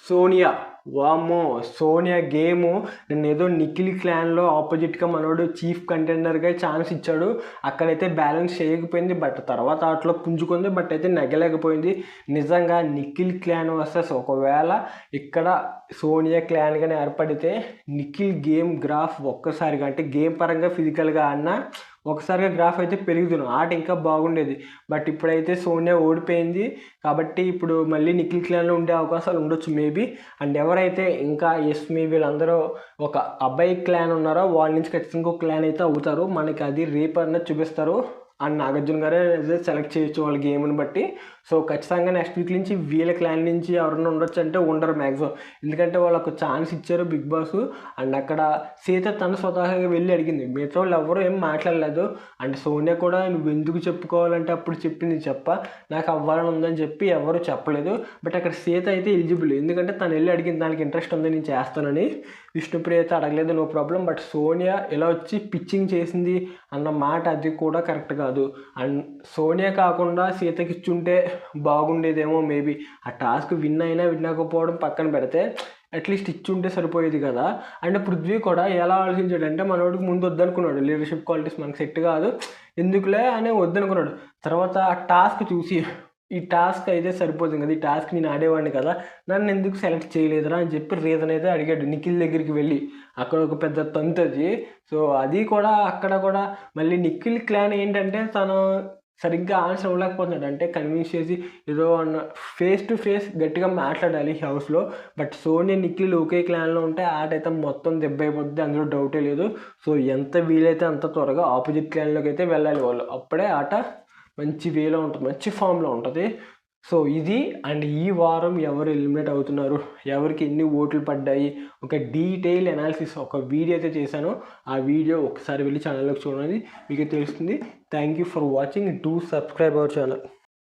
సోనియా వామ్మో! సోనియా గేము నన్నేదో నిఖిల్ క్లాన్‌లో ఆపోజిట్‌గా మనోడు చీఫ్ కంటెండర్‌గా ఛాన్స్ ఇచ్చాడు. అక్కడైతే బ్యాలెన్స్ చేయకపోయింది. బట్ తర్వాత ఆటలో పుంజుకుంది. బట్ అయితే నెగ్గలేకపోయింది. నిజంగా నిఖిల్ క్లాన్ వర్సెస్ ఒకవేళ ఇక్కడ సోనియా క్లాన్ గాని ఏర్పడితే నిఖిల్ గేమ్ గ్రాఫ్ ఒక్కసారిగా అంటే గేమ్ పరంగా ఫిజికల్‌గా ఆడినా ఒకసారిగా గ్రాఫ్ అయితే పెరుగుదును. ఆట ఇంకా బాగుండేది. బట్ ఇప్పుడైతే సోనియా ఓడిపోయింది. కాబట్టి ఇప్పుడు మళ్ళీ నిఖిల్ క్లాన్‌లో ఉండే అవకాశాలు ఉండొచ్చు మేబీ. అండ్ ఎవరైతే ఇంకా యస్మి వీళ్ళందరూ ఒక అబ్బాయి క్లాన్ ఉన్నారో వాళ్ళ నుంచి ఖచ్చితంగా ఒక క్లాన్ అయితే అవుతారు. మనకి అది రేపు అన్నది చూపిస్తారు. అండ్ నాగార్జున గారే సెలెక్ట్ చేయొచ్చు వాళ్ళ గేమ్ని బట్టి. సో ఖచ్చితంగా నెక్స్ట్ వీక్ నుంచి వీళ్ళ క్లాన్ నుంచి ఎవరైనా ఉండొచ్చు అంటే ఉండరు మ్యాక్సిమం. ఎందుకంటే వాళ్ళకు ఛాన్స్ ఇచ్చారు బిగ్ బాస్. అండ్ అక్కడ సీత తను స్వతహాగా వెళ్ళి అడిగింది. మిగతా వాళ్ళు ఎవరు ఏం మాట్లాడలేదు. అండ్ సోనియా కూడా నువ్వు ఎందుకు చెప్పుకోవాలంటే అప్పుడు చెప్పింది నాకు అవ్వాలని ఉందని చెప్పి ఎవరు చెప్పలేదు. బట్ అక్కడ సీత అయితే ఎలిజిబుల్. ఎందుకంటే తను వెళ్ళి అడిగింది దానికి ఇంట్రెస్ట్ ఉంది నేను చేస్తానని. విష్ణుప్రియ అయితే అడగలేదు నో ప్రాబ్లం. బట్ సోనియా ఇలా వచ్చి పిచ్చింగ్ చేసింది అన్న మాట అది కూడా కరెక్ట్ కాదు. అండ్ సోనియా కాకుండా సీతకి ఇచ్చుంటే బాగుండేదేమో మేబీ. ఆ టాస్క్ విన్ అయినా వినకపోవడం పక్కన పెడితే అట్లీస్ట్ ఇచ్చుంటే సరిపోయేది కదా. అండ్ పృథ్వీ కూడా ఎలా ఆలోచించాడంటే మనోడికి ముందు వద్దనుకున్నాడు. లీడర్షిప్ క్వాలిటీస్ మనకు సెట్ కాదు ఎందుకులే అని వద్దనుకున్నాడు. తర్వాత ఆ టాస్క్ చూసి ఈ టాస్క్ అయితే సరిపోతుంది కదా, ఈ టాస్క్ నేను ఆడేవాడిని కదా, నన్ను ఎందుకు సెలెక్ట్ చేయలేదురా అని చెప్పి రీజన్ అయితే అడిగాడు నిఖిల్ దగ్గరికి వెళ్ళి. అక్కడ ఒక పెద్ద తంతది. సో అది కూడా అక్కడ కూడా మళ్ళీ నిఖిల్ క్లాన్ ఏంటంటే తను సరిగ్గా ఆన్సర్ ఇవ్వలేకపోతున్నాడు. అంటే కన్విన్స్ చేసి ఏదో ఫేస్ టు ఫేస్ గట్టిగా మాట్లాడాలి హౌస్లో. బట్ సోనియా నిఖిల్ ఒకే క్లాన్లో ఉంటే ఆట అయితే మొత్తం దెబ్బ అయిపోద్ది, అందులో డౌటే లేదు. సో ఎంత వీలైతే అంత త్వరగా ఆపోజిట్ క్లాన్లోకి అయితే వెళ్ళాలి వాళ్ళు. అప్పుడే ఆట మంచి వేలో ఉంటుంది, మంచి ఫామ్లో ఉంటుంది. సో ఇది అండ్ ఈ వారం ఎవరు ఎలిమినేట్ అవుతున్నారు, ఎవరికి ఎన్ని ఓట్లు పడ్డాయి, ఒక డీటెయిల్ అనాలిసిస్ ఒక వీడియో అయితే చేశాను. ఆ వీడియో ఒకసారి వెళ్ళి ఛానల్లోకి చూడండి, మీకు తెలుస్తుంది. Thank you for watching. Do subscribe our channel.